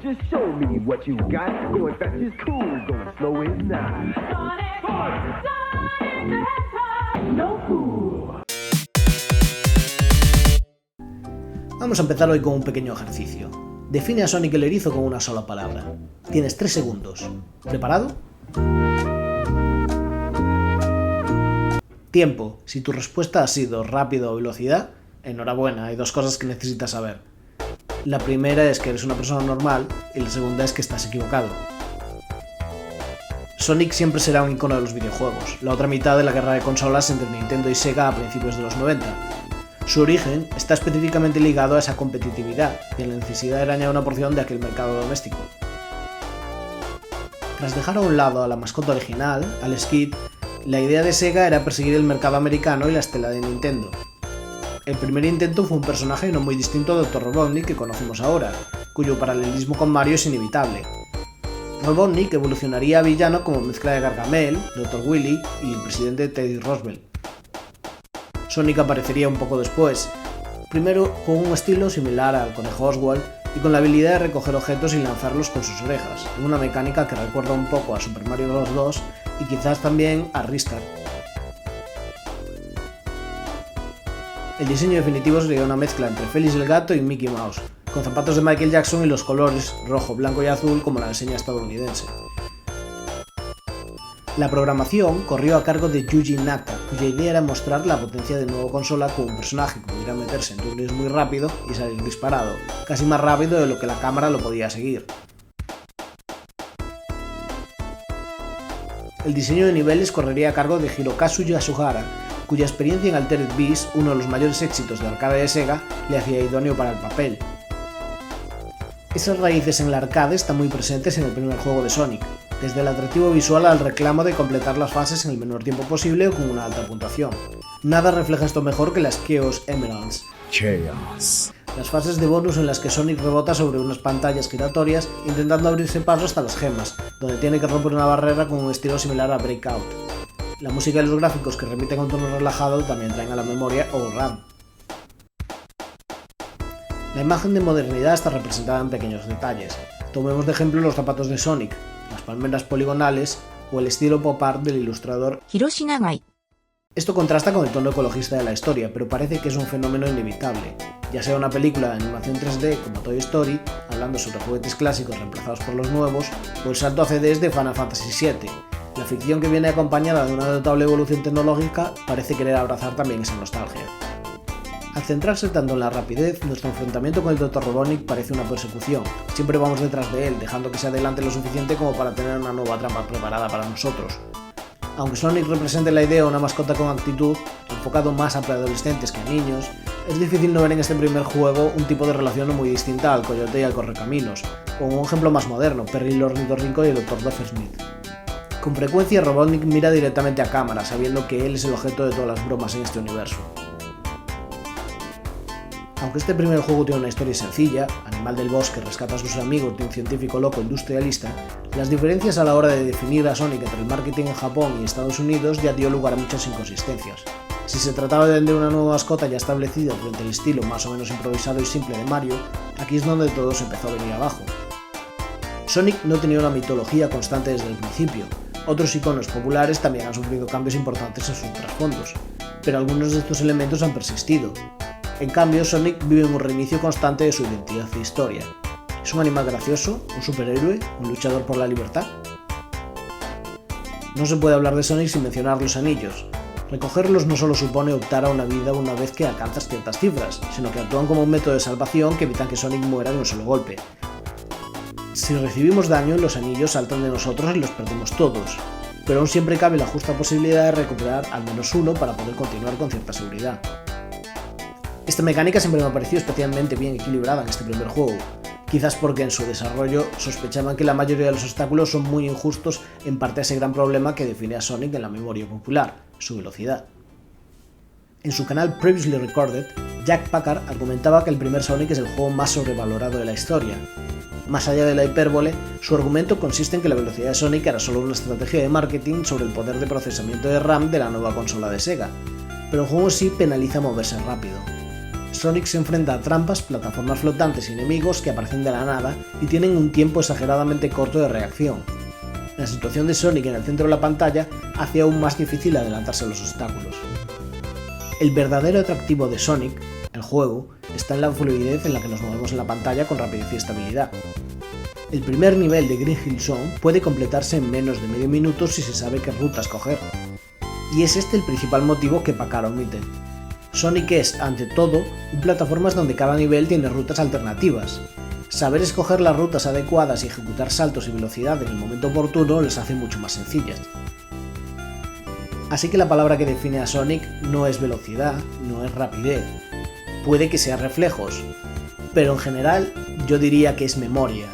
just show me what you got. Going fast is cool, going slow is not. No fool. Vamos a empezar hoy con un pequeño ejercicio. Define a Sonic el Erizo con una sola palabra. Tienes 3 segundos. ¿Preparado? Tiempo. Si tu respuesta ha sido rápido o velocidad, enhorabuena, hay 2 cosas que necesitas saber. La primera es que eres una persona normal y la segunda es que estás equivocado. Sonic siempre será un icono de los videojuegos, la otra mitad de la guerra de consolas entre Nintendo y Sega a principios de los 90. Su origen está específicamente ligado a esa competitividad y a la necesidad de arañar una porción de aquel mercado doméstico. Tras dejar a un lado a la mascota original, al Skid, la idea de Sega era perseguir el mercado americano y la estela de Nintendo. El primer intento fue un personaje no muy distinto de Dr. Robotnik que conocemos ahora, cuyo paralelismo con Mario es inevitable. Robotnik evolucionaría a villano como mezcla de Gargamel, Dr. Willy y el presidente Teddy Roosevelt. Sonic aparecería un poco después, primero con un estilo similar al conejo Oswald y con la habilidad de recoger objetos y lanzarlos con sus orejas, en una mecánica que recuerda un poco a Super Mario Bros. 2 y quizás también a Ristar. El diseño definitivo sería una mezcla entre Félix el Gato y Mickey Mouse, con zapatos de Michael Jackson y los colores rojo, blanco y azul como la enseña estadounidense. La programación corrió a cargo de Yuji Naka, cuya idea era mostrar la potencia de la nueva consola con un personaje que pudiera meterse en túneles muy rápido y salir disparado, casi más rápido de lo que la cámara lo podía seguir. El diseño de niveles correría a cargo de Hirokazu Yasuhara, cuya experiencia en Altered Beast, uno de los mayores éxitos de arcade de Sega, le hacía idóneo para el papel. Esas raíces en la arcade están muy presentes en el primer juego de Sonic, desde el atractivo visual al reclamo de completar las fases en el menor tiempo posible o con una alta puntuación. Nada refleja esto mejor que las Chaos Emeralds. Chaos. Las fases de bonus en las que Sonic rebota sobre unas pantallas giratorias intentando abrirse paso hasta las gemas, donde tiene que romper una barrera con un estilo similar a Breakout. La música y los gráficos que remiten a un tono relajado también traen a la memoria OverRun. La imagen de modernidad está representada en pequeños detalles. Tomemos de ejemplo los zapatos de Sonic, las palmeras poligonales o el estilo pop art del ilustrador Hiroshi Nagai. Esto contrasta con el tono ecologista de la historia, pero parece que es un fenómeno inevitable, ya sea una película de animación 3D como Toy Story, hablando sobre juguetes clásicos reemplazados por los nuevos, o el salto a CDs de Final Fantasy VII. La ficción que viene acompañada de una notable evolución tecnológica parece querer abrazar también esa nostalgia. Al centrarse tanto en la rapidez, nuestro enfrentamiento con el Dr. Robotnik parece una persecución. Siempre vamos detrás de él, dejando que se adelante lo suficiente como para tener una nueva trampa preparada para nosotros. Aunque Sonic represente la idea de una mascota con actitud, enfocado más a preadolescentes que a niños, es difícil no ver en este primer juego un tipo de relación muy distinta al Coyote y al Correcaminos, o un ejemplo más moderno, Perry el Ornitorrinco y el Dr. Doffersmith. Con frecuencia Robotnik mira directamente a cámara, sabiendo que él es el objeto de todas las bromas en este universo. Aunque este primer juego tiene una historia sencilla, animal del bosque rescata a sus amigos de un científico loco industrialista, las diferencias a la hora de definir a Sonic entre el marketing en Japón y Estados Unidos ya dio lugar a muchas inconsistencias. Si se trataba de vender una nueva mascota ya establecida frente al estilo más o menos improvisado y simple de Mario, aquí es donde todo se empezó a venir abajo. Sonic no tenía una mitología constante desde el principio. Otros iconos populares también han sufrido cambios importantes en sus trasfondos, pero algunos de estos elementos han persistido. En cambio, Sonic vive en un reinicio constante de su identidad e historia. ¿Es un animal gracioso? ¿Un superhéroe? ¿Un luchador por la libertad? No se puede hablar de Sonic sin mencionar los anillos. Recogerlos no solo supone optar a una vida una vez que alcanzas ciertas cifras, sino que actúan como un método de salvación que evitan que Sonic muera de un solo golpe. Si recibimos daño, los anillos saltan de nosotros y los perdemos todos, pero aún siempre cabe la justa posibilidad de recuperar al menos uno para poder continuar con cierta seguridad. Esta mecánica siempre me ha parecido especialmente bien equilibrada en este primer juego, quizás porque en su desarrollo sospechaban que la mayoría de los obstáculos son muy injustos en parte a ese gran problema que define a Sonic en la memoria popular, su velocidad. En su canal Previously Recorded, Jack Packard argumentaba que el primer Sonic es el juego más sobrevalorado de la historia. Más allá de la hipérbole, su argumento consiste en que la velocidad de Sonic era solo una estrategia de marketing sobre el poder de procesamiento de RAM de la nueva consola de Sega, pero el juego sí penaliza moverse rápido. Sonic se enfrenta a trampas, plataformas flotantes y enemigos que aparecen de la nada y tienen un tiempo exageradamente corto de reacción. La situación de Sonic en el centro de la pantalla hace aún más difícil adelantarse a los obstáculos. El verdadero atractivo de Sonic, el juego, está en la fluidez en la que nos movemos en la pantalla con rapidez y estabilidad. El primer nivel de Green Hill Zone puede completarse en menos de medio minuto si se sabe qué ruta escoger. Y es este el principal motivo que Packard omite. Sonic es, ante todo, un plataformas donde cada nivel tiene rutas alternativas. Saber escoger las rutas adecuadas y ejecutar saltos y velocidad en el momento oportuno les hace mucho más sencillas. Así que la palabra que define a Sonic no es velocidad, no es rapidez. Puede que sea reflejos, pero en general yo diría que es memoria.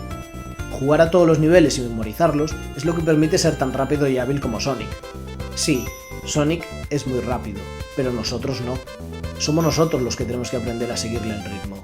Jugar a todos los niveles y memorizarlos es lo que permite ser tan rápido y hábil como Sonic. Sí, Sonic es muy rápido, pero nosotros no. Somos nosotros los que tenemos que aprender a seguirle el ritmo.